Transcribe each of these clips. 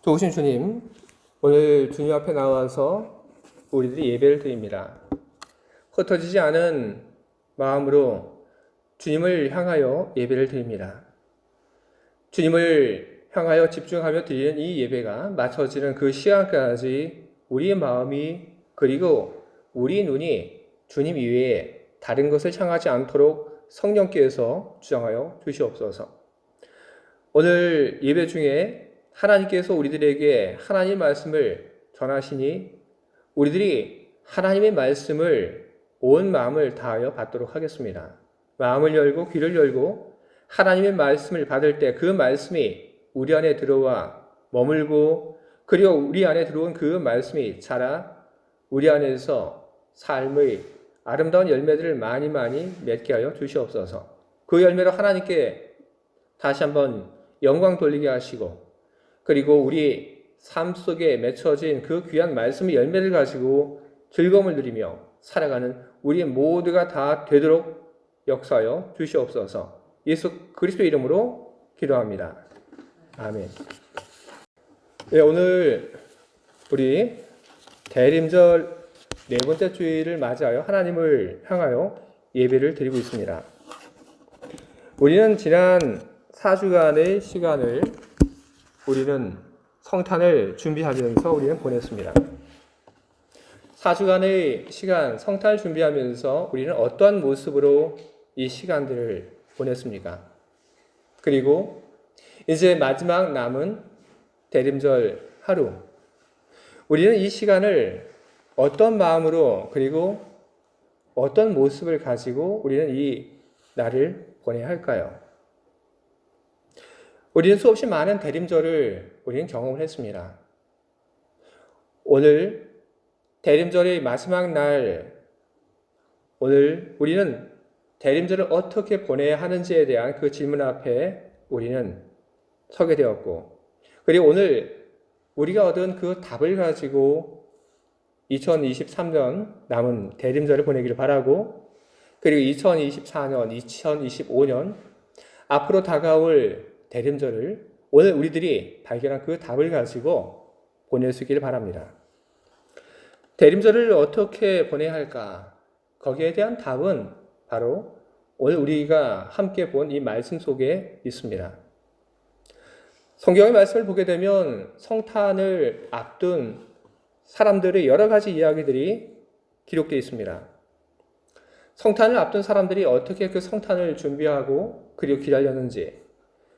좋으신 주님, 오늘 주님 앞에 나와서 우리들이 예배를 드립니다. 흩어지지 않은 마음으로 주님을 향하여 예배를 드립니다. 주님을 향하여 집중하며 드리는 이 예배가 마쳐지는 그 시간까지 우리의 마음이 그리고 우리 눈이 주님 이외에 다른 것을 향하지 않도록 성령께서 주장하여 주시옵소서. 오늘 예배 중에 하나님께서 우리들에게 하나님의 말씀을 전하시니 우리들이 하나님의 말씀을 온 마음을 다하여 받도록 하겠습니다. 마음을 열고 귀를 열고 하나님의 말씀을 받을 때 그 말씀이 우리 안에 들어와 머물고 그리고 우리 안에 들어온 그 말씀이 자라 우리 안에서 삶의 아름다운 열매들을 많이 맺게 하여 주시옵소서. 그 열매로 하나님께 다시 한번 영광 돌리게 하시고 그리고 우리 삶 속에 맺혀진 그 귀한 말씀의 열매를 가지고 즐거움을 누리며 살아가는 우리 모두가 다 되도록 역사하여 주시옵소서. 예수 그리스도 이름으로 기도합니다. 아멘. 네, 오늘 우리 대림절 네 번째 주일을 맞이하여 하나님을 향하여 예배를 드리고 있습니다. 우리는 지난 4주간의 시간을 우리는 성탄을 준비하면서 우리는 보냈습니다. 4주간의 시간, 성탄을 준비하면서 우리는 어떠한 모습으로 이 시간들을 보냈습니까? 그리고 이제 마지막 남은 대림절 하루, 우리는 이 시간을 어떤 마음으로 그리고 어떤 모습을 가지고 우리는 이 날을 보내야 할까요? 우리는 수없이 많은 대림절을 우리는 경험을 했습니다. 오늘 대림절의 마지막 날, 오늘 우리는 대림절을 어떻게 보내야 하는지에 대한 그 질문 앞에 우리는 서게 되었고, 그리고 오늘 우리가 얻은 그 답을 가지고 2023년 남은 대림절을 보내기를 바라고, 그리고 2024년, 2025년 앞으로 다가올 대림절을 오늘 우리들이 발견한 그 답을 가지고 보낼 수 있기를 바랍니다. 대림절을 어떻게 보내야 할까? 거기에 대한 답은 바로 오늘 우리가 함께 본 이 말씀 속에 있습니다. 성경의 말씀을 보게 되면 성탄을 앞둔 사람들의 여러 가지 이야기들이 기록되어 있습니다. 성탄을 앞둔 사람들이 어떻게 그 성탄을 준비하고 그리고 기다렸는지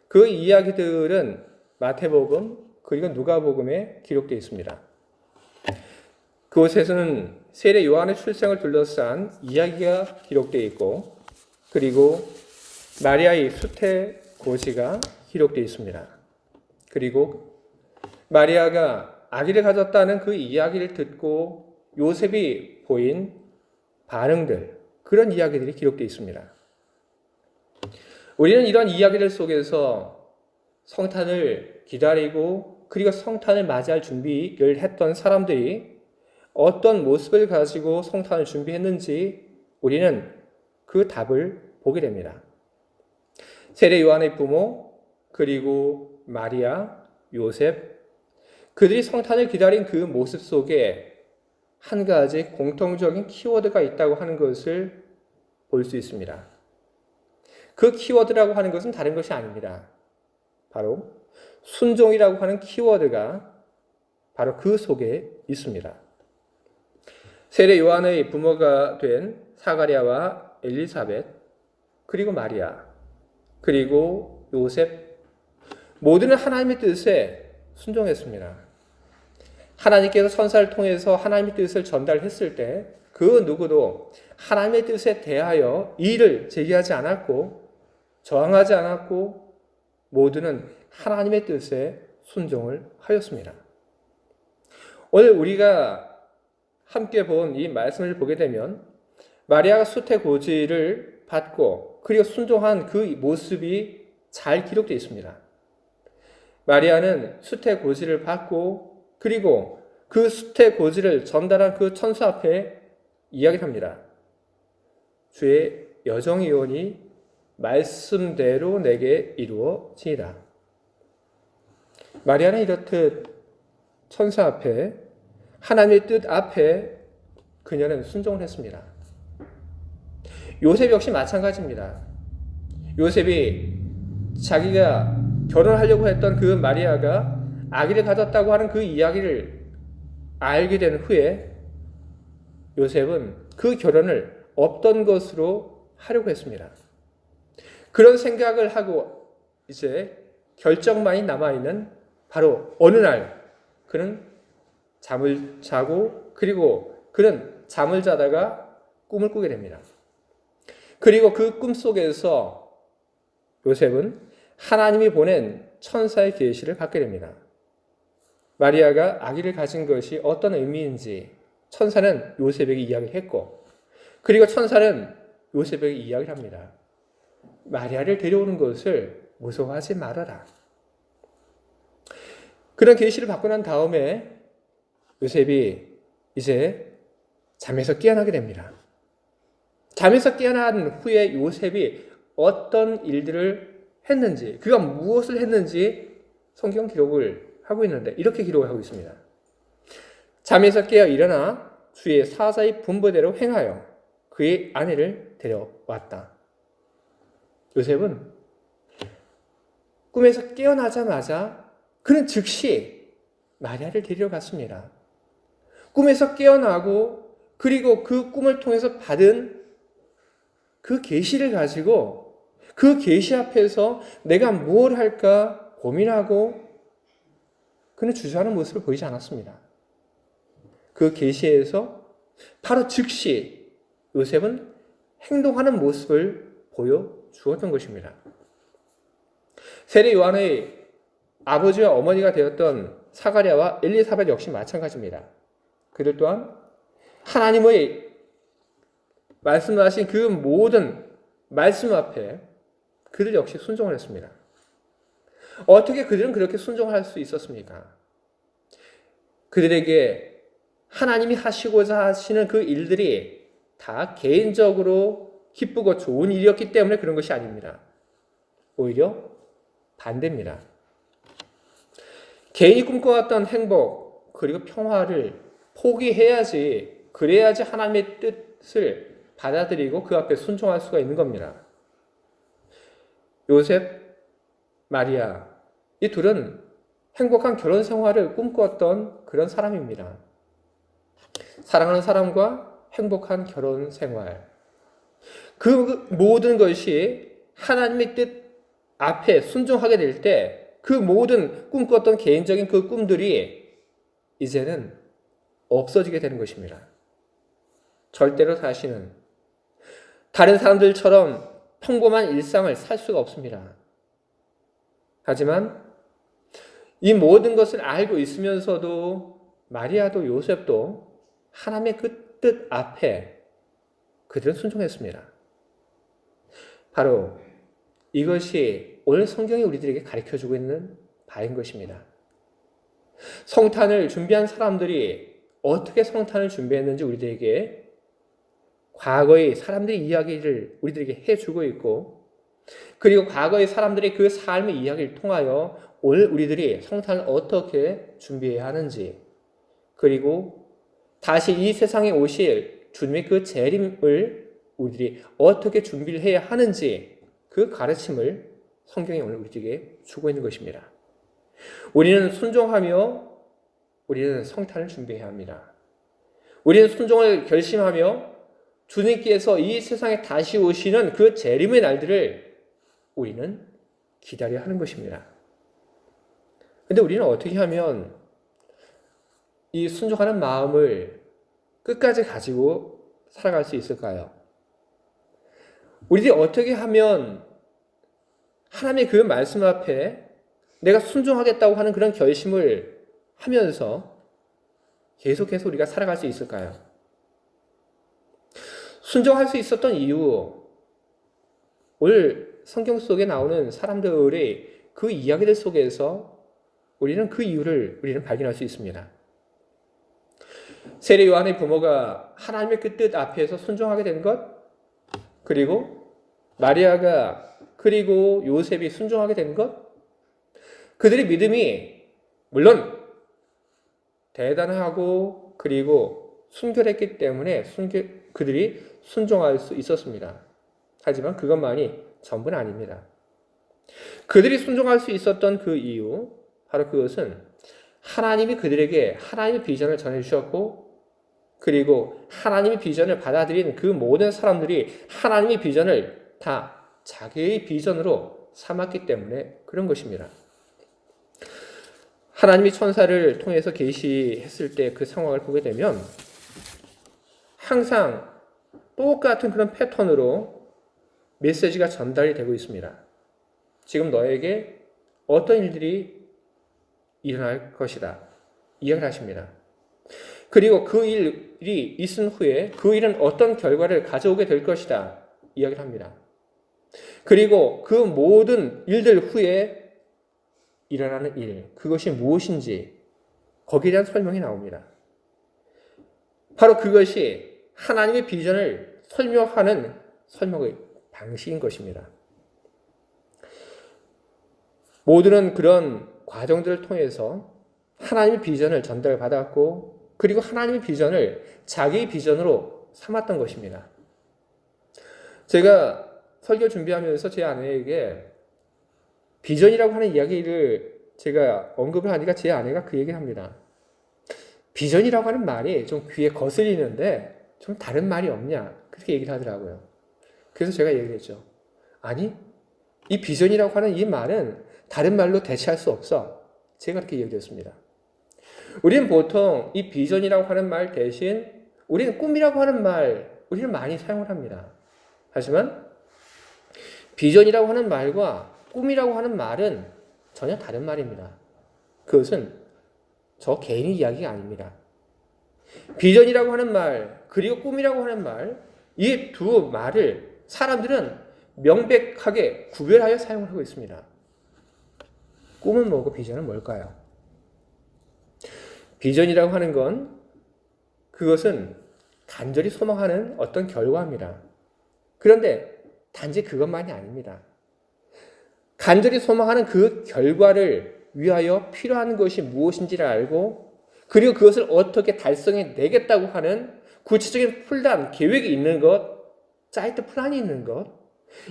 그 이야기들은 마태복음 그리고 누가복음에 기록되어 있습니다. 그곳에서는 세례 요한의 출생을 둘러싼 이야기가 기록되어 있고 그리고 마리아의 수태 고지가 기록되어 있습니다. 그리고 마리아가 아기를 가졌다는 그 이야기를 듣고 요셉이 보인 반응들, 그런 이야기들이 기록되어 있습니다. 우리는 이런 이야기들 속에서 성탄을 기다리고 그리고 성탄을 맞이할 준비를 했던 사람들이 어떤 모습을 가지고 성탄을 준비했는지 우리는 그 답을 보게 됩니다. 세례 요한의 부모 그리고 마리아, 요셉, 그들이 성탄을 기다린 그 모습 속에 한 가지 공통적인 키워드가 있다고 하는 것을 볼 수 있습니다. 그 키워드라고 하는 것은 다른 것이 아닙니다. 바로 순종이라고 하는 키워드가 바로 그 속에 있습니다. 세례 요한의 부모가 된 사가랴와 엘리사벳, 그리고 마리아, 그리고 요셉, 모두는 하나님의 뜻에 순종했습니다. 하나님께서 선사를 통해서 하나님의 뜻을 전달했을 때 그 누구도 하나님의 뜻에 대하여 이의를 제기하지 않았고 저항하지 않았고 모두는 하나님의 뜻에 순종을 하였습니다. 오늘 우리가 함께 본 이 말씀을 보게 되면 마리아가 수태 고지를 받고 그리고 순종한 그 모습이 잘 기록되어 있습니다. 마리아는 수태 고지를 받고 그리고 그 수태 고지를 전달한 그 천사 앞에 이야기합니다. 주의 여정이오니 말씀대로 내게 이루어지이다. 마리아는 이렇듯 천사 앞에, 하나님의 뜻 앞에 그녀는 순종을 했습니다. 요셉 역시 마찬가지입니다. 요셉이 자기가 결혼하려고 했던 그 마리아가 아기를 가졌다고 하는 그 이야기를 알게 된 후에 요셉은 그 결혼을 없던 것으로 하려고 했습니다. 그런 생각을 하고 이제 결정만이 남아있는 바로 어느 날 그는 잠을 자고 그리고 그는 잠을 자다가 꿈을 꾸게 됩니다. 그리고 그 꿈 속에서 요셉은 하나님이 보낸 천사의 계시를 받게 됩니다. 마리아가 아기를 가진 것이 어떤 의미인지 천사는 요셉에게 이야기했고 그리고 천사는 요셉에게 이야기를 합니다. 마리아를 데려오는 것을 무서워하지 말아라. 그런 계시를 받고 난 다음에 요셉이 이제 잠에서 깨어나게 됩니다. 잠에서 깨어난 후에 요셉이 어떤 일들을 했는지, 그가 무엇을 했는지 성경 기록을 하고 있는데 이렇게 기록을 하고 있습니다. 잠에서 깨어 일어나 주의 사자의 분부대로 행하여 그의 아내를 데려왔다. 요셉은 꿈에서 깨어나자마자 그는 즉시 마리아를 데리러 갔습니다. 꿈에서 깨어나고 그리고 그 꿈을 통해서 받은 그 계시를 가지고 그 계시 앞에서 내가 무엇을 할까 고민하고 그는 주저하는 모습을 보이지 않았습니다. 그 계시에서 바로 즉시 요셉은 행동하는 모습을 보여주었던 것입니다. 세례 요한의 아버지와 어머니가 되었던 사가랴와 엘리사벳 역시 마찬가지입니다. 그들 또한 하나님의 말씀하신 그 모든 말씀 앞에 그들 역시 순종을 했습니다. 어떻게 그들은 그렇게 순종할 수 있었습니까? 그들에게 하나님이 하시고자 하시는 그 일들이 다 개인적으로 기쁘고 좋은 일이었기 때문에 그런 것이 아닙니다. 오히려 반대입니다. 개인이 꿈꿔왔던 행복 그리고 평화를 포기해야지, 그래야지 하나님의 뜻을 받아들이고 그 앞에 순종할 수가 있는 겁니다. 요셉, 마리아, 이 둘은 행복한 결혼 생활을 꿈꿨던 그런 사람입니다. 사랑하는 사람과 행복한 결혼 생활. 그 모든 것이 하나님의 뜻 앞에 순종하게 될 때 그 모든 꿈꿨던 개인적인 그 꿈들이 이제는 없어지게 되는 것입니다. 절대로 다시는 다른 사람들처럼 평범한 일상을 살 수가 없습니다. 하지만 이 모든 것을 알고 있으면서도 마리아도 요셉도 하나님의 그 뜻 앞에 그들은 순종했습니다. 바로 이것이 오늘 성경이 우리들에게 가르쳐주고 있는 바인 것입니다. 성탄을 준비한 사람들이 어떻게 성탄을 준비했는지 우리들에게 과거의 사람들의 이야기를 우리들에게 해주고 있고 그리고 과거의 사람들의 그 삶의 이야기를 통하여 오늘 우리들이 성탄을 어떻게 준비해야 하는지 그리고 다시 이 세상에 오실 주님의 그 재림을 우리들이 어떻게 준비를 해야 하는지 그 가르침을 성경이 오늘 우리에게 주고 있는 것입니다. 우리는 순종하며 우리는 성탄을 준비해야 합니다. 우리는 순종을 결심하며 주님께서 이 세상에 다시 오시는 그 재림의 날들을 우리는 기다려야 하는 것입니다. 그런데 우리는 어떻게 하면 이 순종하는 마음을 끝까지 가지고 살아갈 수 있을까요? 우리들이 어떻게 하면 하나님의 그 말씀 앞에 내가 순종하겠다고 하는 그런 결심을 하면서 계속해서 우리가 살아갈 수 있을까요? 순종할 수 있었던 이유, 오늘 성경 속에 나오는 사람들의 그 이야기들 속에서 우리는 그 이유를 우리는 발견할 수 있습니다. 세례 요한의 부모가 하나님의 그 뜻 앞에서 순종하게 된 것, 그리고 마리아가 그리고 요셉이 순종하게 된 것, 그들의 믿음이 물론 대단하고 그리고 순결했기 때문에 그들이 순종할 수 있었습니다. 하지만 그것만이 전부는 아닙니다. 그들이 순종할 수 있었던 그 이유, 바로 그것은 하나님이 그들에게 하나님의 비전을 전해주셨고, 그리고 하나님의 비전을 받아들인 그 모든 사람들이 하나님의 비전을 다 자기의 비전으로 삼았기 때문에 그런 것입니다. 하나님이 천사를 통해서 계시했을 때 그 상황을 보게 되면 항상 똑같은 그런 패턴으로 메시지가 전달이 되고 있습니다. 지금 너에게 어떤 일들이 일어날 것이다. 이야기를 하십니다. 그리고 그 일이 있은 후에 그 일은 어떤 결과를 가져오게 될 것이다. 이야기를 합니다. 그리고 그 모든 일들 후에 일어나는 일, 그것이 무엇인지 거기에 대한 설명이 나옵니다. 바로 그것이 하나님의 비전을 설명하는 설명의 방식인 것입니다. 모두는 그런 과정들을 통해서 하나님의 비전을 전달받았고, 그리고 하나님의 비전을 자기의 비전으로 삼았던 것입니다. 제가 설교 준비하면서 제 아내에게 비전이라고 하는 이야기를 제가 언급을 하니까 제 아내가 그 얘기를 합니다. 비전이라고 하는 말이 좀 귀에 거슬리는데 좀 다른 말이 없냐? 그렇게 얘기를 하더라고요. 그래서 제가 얘기를 했죠. 아니, 이 비전이라고 하는 이 말은 다른 말로 대체할 수 없어. 제가 그렇게 얘기했습니다. 우리는 보통 이 비전이라고 하는 말 대신 우리는 꿈이라고 하는 말, 우리는 많이 사용을 합니다. 하지만 비전이라고 하는 말과 꿈이라고 하는 말은 전혀 다른 말입니다. 그것은 저 개인의 이야기가 아닙니다. 비전이라고 하는 말, 그리고 꿈이라고 하는 말, 이 두 말을 사람들은 명백하게 구별하여 사용을 하고 있습니다. 꿈은 뭐고 비전은 뭘까요? 비전이라고 하는 건 그것은 간절히 소망하는 어떤 결과입니다. 그런데 단지 그것만이 아닙니다. 간절히 소망하는 그 결과를 위하여 필요한 것이 무엇인지를 알고, 그리고 그것을 어떻게 달성해 내겠다고 하는 구체적인 플랜, 계획이 있는 것, 사이트 플랜이 있는 것,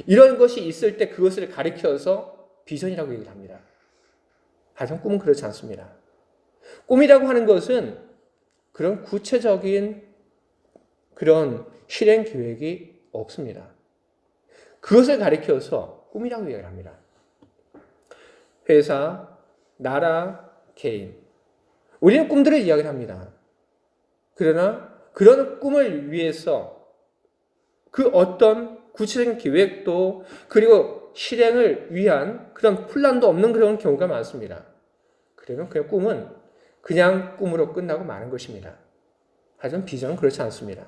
이런 것이 있을 때 그것을 가리켜서 비전이라고 얘기를 합니다. 하지만 꿈은 그렇지 않습니다. 꿈이라고 하는 것은 그런 구체적인 그런 실행 계획이 없습니다. 그것을 가리켜서 꿈이라고 얘기를 합니다. 회사, 나라, 개인. 우리는 꿈들을 이야기를 합니다. 그러나 그런 꿈을 위해서 그 어떤 구체적인 계획도 그리고 실행을 위한 그런 플랜도 없는 그런 경우가 많습니다. 그러면 그 꿈은 그냥 꿈으로 끝나고 마는 것입니다. 하지만 비전은 그렇지 않습니다.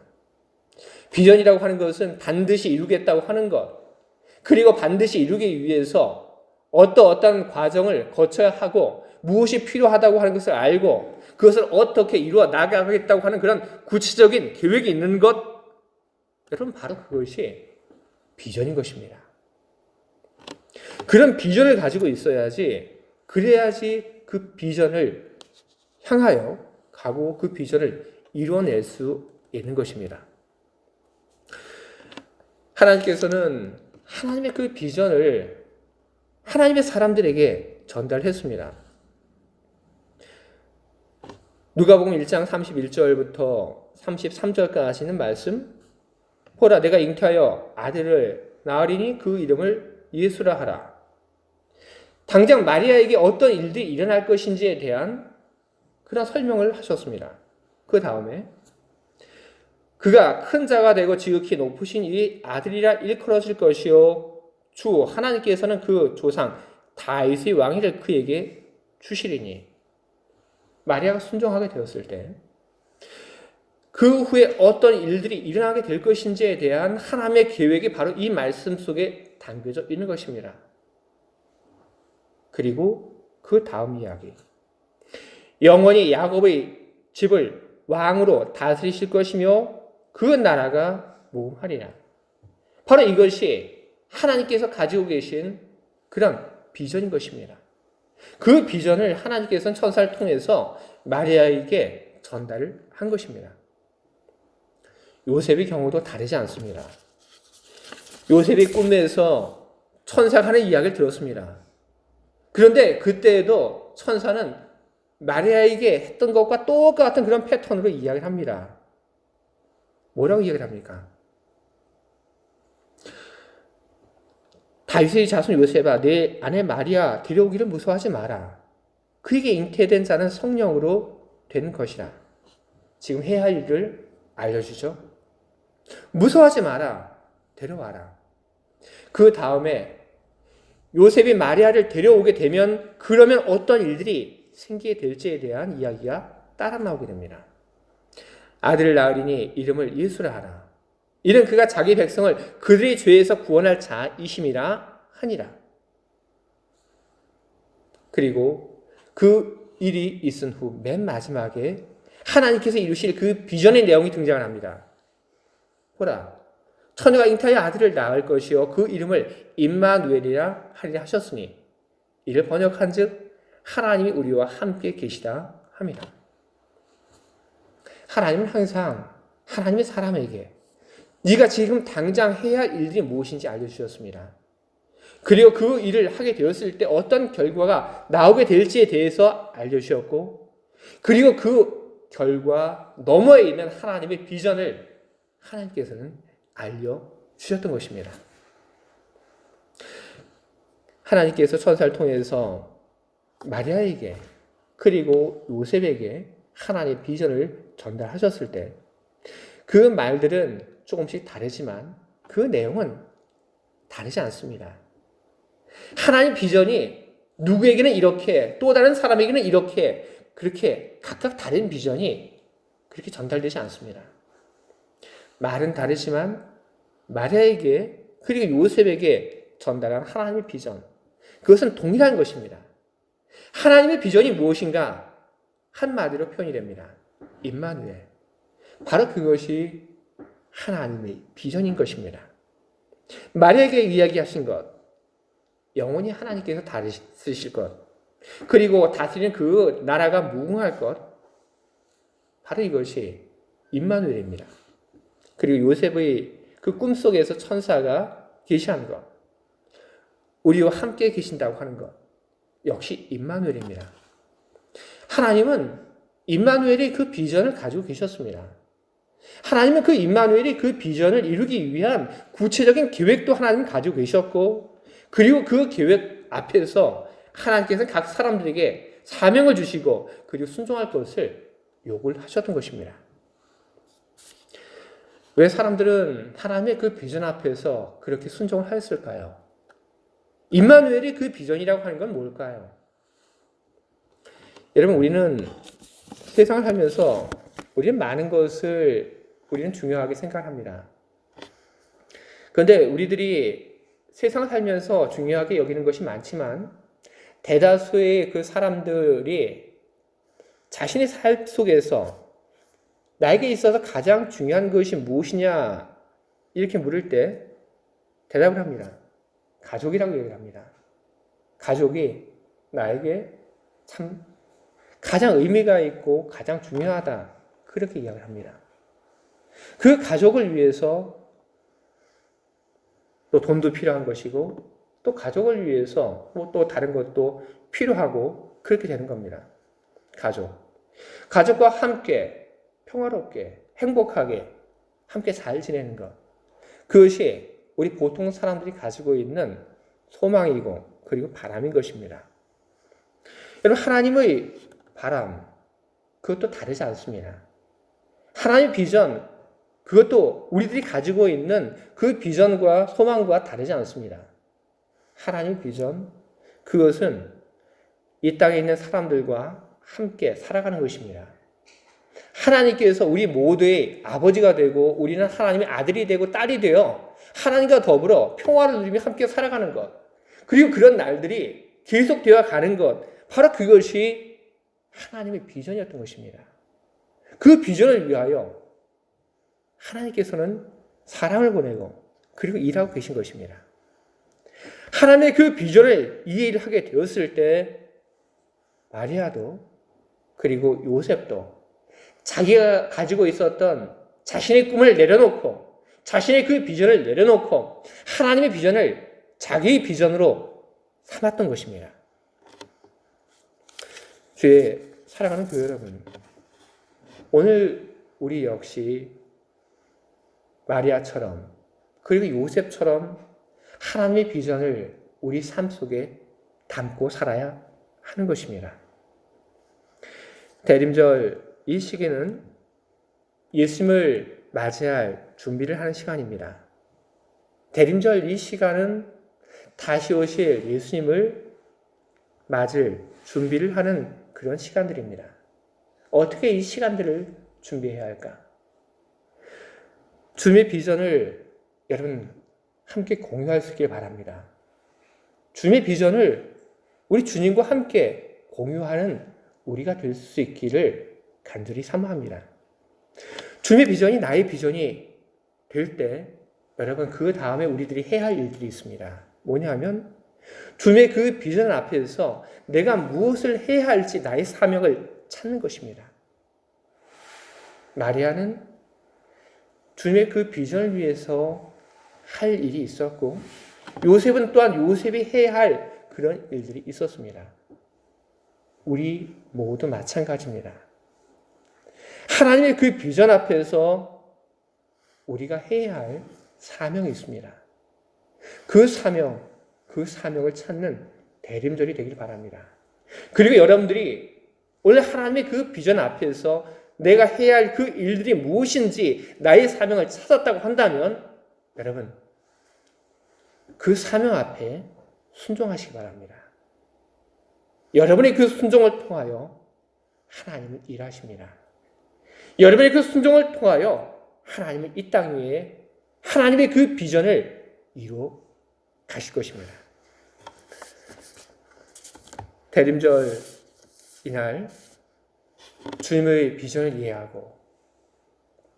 비전이라고 하는 것은 반드시 이루겠다고 하는 것, 그리고 반드시 이루기 위해서 어떤 과정을 거쳐야 하고 무엇이 필요하다고 하는 것을 알고 그것을 어떻게 이루어 나가겠다고 하는 그런 구체적인 계획이 있는 것, 여러분 바로 그것이 비전인 것입니다. 그런 비전을 가지고 있어야지, 그래야지 그 비전을 향하여 가고 그 비전을 이루어낼 수 있는 것입니다. 하나님께서는 하나님의 그 비전을 하나님의 사람들에게 전달했습니다. 누가복음 1장 31절부터 33절까지 하시는 말씀, 보라 내가 잉태하여 아들을 낳으리니 그 이름을 예수라 하라. 당장 마리아에게 어떤 일들이 일어날 것인지에 대한 그런 설명을 하셨습니다. 그 다음에 그가 큰 자가 되고 지극히 높으신 이 아들이라 일컬어질 것이요 주 하나님께서는 그 조상 다윗의 왕위를 그에게 주시리니. 마리아가 순종하게 되었을 때 그 후에 어떤 일들이 일어나게 될 것인지에 대한 하나님의 계획이 바로 이 말씀 속에 담겨져 있는 것입니다. 그리고 그 다음 이야기, 영원히 야곱의 집을 왕으로 다스리실 것이며 그 나라가 무궁하리라. 바로 이것이 하나님께서 가지고 계신 그런 비전인 것입니다. 그 비전을 하나님께서는 천사를 통해서 마리아에게 전달을 한 것입니다. 요셉의 경우도 다르지 않습니다. 요셉의 꿈에서 천사가 하는 이야기를 들었습니다. 그런데 그때에도 천사는 마리아에게 했던 것과 똑같은 그런 패턴으로 이야기를 합니다. 뭐라고 이야기를 합니까? 다윗의 자손 요셉아, 내 아내 마리아 데려오기를 무서워하지 마라. 그에게 잉태된 자는 성령으로 된 것이라. 지금 해야 할 일을 알려주죠. 무서워하지 마라. 데려와라. 그 다음에 요셉이 마리아를 데려오게 되면 그러면 어떤 일들이 생기게 될지에 대한 이야기가 따라 나오게 됩니다. 아들을 낳으리니 이름을 예수라 하라. 이는 그가 자기 백성을 그들의 죄에서 구원할 자이심이라 하니라. 그리고 그 일이 있은 후 맨 마지막에 하나님께서 이루실 그 비전의 내용이 등장을 합니다. 보라, 처녀가 잉태하여 아들을 낳을 것이요 그 이름을 임마누엘이라 하리라 하셨으니 이를 번역한즉 하나님이 우리와 함께 계시다 합니다. 하나님은 항상 하나님의 사람에게 네가 지금 당장 해야 할 일들이 무엇인지 알려주셨습니다. 그리고 그 일을 하게 되었을 때 어떤 결과가 나오게 될지에 대해서 알려주셨고, 그리고 그 결과 너머에 있는 하나님의 비전을 하나님께서는 알려주셨던 것입니다. 하나님께서 천사를 통해서 마리아에게 그리고 요셉에게 하나님의 비전을 전달하셨을 때 그 말들은 조금씩 다르지만 그 내용은 다르지 않습니다. 하나님 비전이 누구에게는 이렇게 또 다른 사람에게는 이렇게 그렇게 각각 다른 비전이 그렇게 전달되지 않습니다. 말은 다르지만 마리아에게 그리고 요셉에게 전달한 하나님의 비전, 그것은 동일한 것입니다. 하나님의 비전이 무엇인가? 한마디로 표현이 됩니다. 임마누엘. 바로 그것이 하나님의 비전인 것입니다. 마리아에게 이야기하신 것, 영원히 하나님께서 다스리실 것, 그리고 다스리는 그 나라가 무궁할 것, 바로 이것이 임마누엘입니다. 그리고 요셉의 그 꿈속에서 천사가 계시한 것, 우리와 함께 계신다고 하는 것, 역시 임마누엘입니다. 하나님은 임마누엘이 그 비전을 가지고 계셨습니다. 하나님은 그 임마누엘이 그 비전을 이루기 위한 구체적인 계획도 하나님은 가지고 계셨고, 그리고 그 계획 앞에서 하나님께서는 각 사람들에게 사명을 주시고 그리고 순종할 것을 요구를 하셨던 것입니다. 왜 사람들은 하나님의 그 비전 앞에서 그렇게 순종을 하였을까요? 임마누엘이 그 비전이라고 하는 건 뭘까요? 여러분, 우리는 세상을 살면서 우리는 많은 것을 우리는 중요하게 생각합니다. 그런데 우리들이 세상을 살면서 중요하게 여기는 것이 많지만 대다수의 그 사람들이 자신의 삶 속에서 나에게 있어서 가장 중요한 것이 무엇이냐 이렇게 물을 때 대답을 합니다. 가족이라고 얘기를 합니다. 가족이 나에게 참 가장 의미가 있고 가장 중요하다 그렇게 이야기를 합니다. 그 가족을 위해서 또 돈도 필요한 것이고 또 가족을 위해서 또 다른 것도 필요하고 그렇게 되는 겁니다. 가족과 함께 평화롭게 행복하게 함께 잘 지내는 것, 그것이 우리 보통 사람들이 가지고 있는 소망이고 그리고 바람인 것입니다. 여러분, 하나님의 바람 그것도 다르지 않습니다. 하나님의 비전 그것도 우리들이 가지고 있는 그 비전과 소망과 다르지 않습니다. 하나님의 비전 그것은 이 땅에 있는 사람들과 함께 살아가는 것입니다. 하나님께서 우리 모두의 아버지가 되고 우리는 하나님의 아들이 되고 딸이 되어 하나님과 더불어 평화를 누리며 함께 살아가는 것, 그리고 그런 날들이 계속되어 가는 것, 바로 그것이 하나님의 비전이었던 것입니다. 그 비전을 위하여 하나님께서는 사랑을 보내고 그리고 일하고 계신 것입니다. 하나님의 그 비전을 이해를 하게 되었을 때 마리아도 그리고 요셉도 자기가 가지고 있었던 자신의 꿈을 내려놓고 자신의 그 비전을 내려놓고 하나님의 비전을 자기의 비전으로 삼았던 것입니다. 주의 사랑하는 교회 여러분, 오늘 우리 역시 마리아처럼 그리고 요셉처럼 하나님의 비전을 우리 삶 속에 담고 살아야 하는 것입니다. 대림절 이 시기는 예수님을 맞이할 준비를 하는 시간입니다. 대림절 이 시간은 다시 오실 예수님을 맞을 준비를 하는 그런 시간들입니다. 어떻게 이 시간들을 준비해야 할까? 주님의 비전을 여러분 함께 공유할 수 있길 바랍니다. 주님의 비전을 우리 주님과 함께 공유하는 우리가 될 수 있기를 간절히 사모합니다. 주님의 비전이 나의 비전이 될 때 여러분 그 다음에 우리들이 해야 할 일들이 있습니다. 뭐냐면 주님의 그 비전 앞에서 내가 무엇을 해야 할지 나의 사명을 찾는 것입니다. 마리아는 주님의 그 비전을 위해서 할 일이 있었고 요셉은 또한 요셉이 해야 할 그런 일들이 있었습니다. 우리 모두 마찬가지입니다. 하나님의 그 비전 앞에서 우리가 해야 할 사명이 있습니다. 그 사명을 찾는 대림절이 되길 바랍니다. 그리고 여러분들이 오늘 하나님의 그 비전 앞에서 내가 해야 할 그 일들이 무엇인지 나의 사명을 찾았다고 한다면 여러분 그 사명 앞에 순종하시기 바랍니다. 여러분의 그 순종을 통하여 하나님은 일하십니다. 여러분의 그 순종을 통하여 하나님은 이 땅 위에 하나님의 그 비전을 이루어 가실 것입니다. 대림절 이날 주님의 비전을 이해하고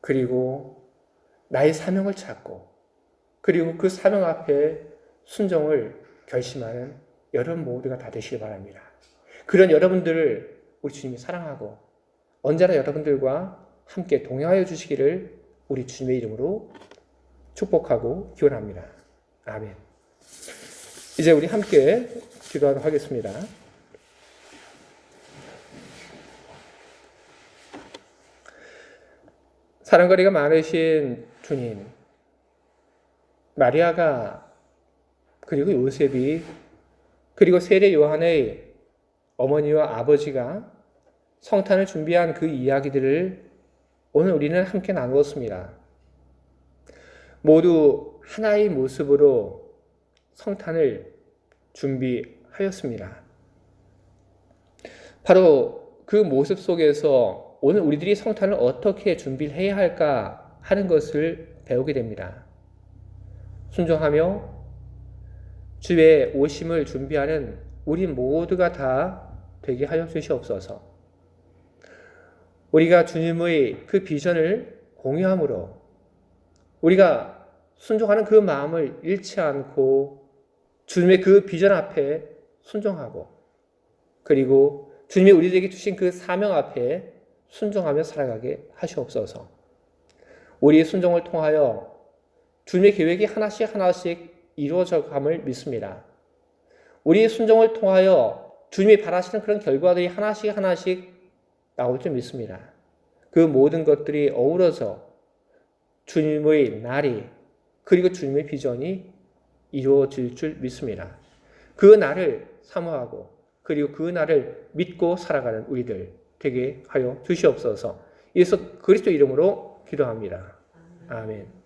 그리고 나의 사명을 찾고 그리고 그 사명 앞에 순종을 결심하는 여러분 모두가 다 되시기 바랍니다. 그런 여러분들을 우리 주님이 사랑하고 언제나 여러분들과 함께 동행하여 주시기를 우리 주님의 이름으로 축복하고 기원합니다. 아멘. 이제 우리 함께 기도하도록 하겠습니다. 사랑거리가 많으신 주님, 마리아가 그리고 요셉이 그리고 세례 요한의 어머니와 아버지가 성탄을 준비한 그 이야기들을 오늘 우리는 함께 나누었습니다. 모두 하나의 모습으로 성탄을 준비하였습니다. 바로 그 모습 속에서 오늘 우리들이 성탄을 어떻게 준비를 해야 할까 하는 것을 배우게 됩니다. 순종하며 주의 오심을 준비하는 우리 모두가 다 되게 하여 주시옵소서. 우리가 주님의 그 비전을 공유함으로 우리가 순종하는 그 마음을 잃지 않고 주님의 그 비전 앞에 순종하고 그리고 주님이 우리에게 주신 그 사명 앞에 순종하며 살아가게 하시옵소서. 우리의 순종을 통하여 주님의 계획이 하나씩 하나씩 이루어져 감을 믿습니다. 우리의 순종을 통하여 주님이 바라시는 그런 결과들이 하나씩 하나씩 나올 줄 믿습니다. 그 모든 것들이 어우러져 주님의 날이 그리고 주님의 비전이 이루어질 줄 믿습니다. 그 날을 사모하고 그리고 그 날을 믿고 살아가는 우리들 되게 하여 주시옵소서. 예수 그리스도 이름으로 기도합니다. 아멘.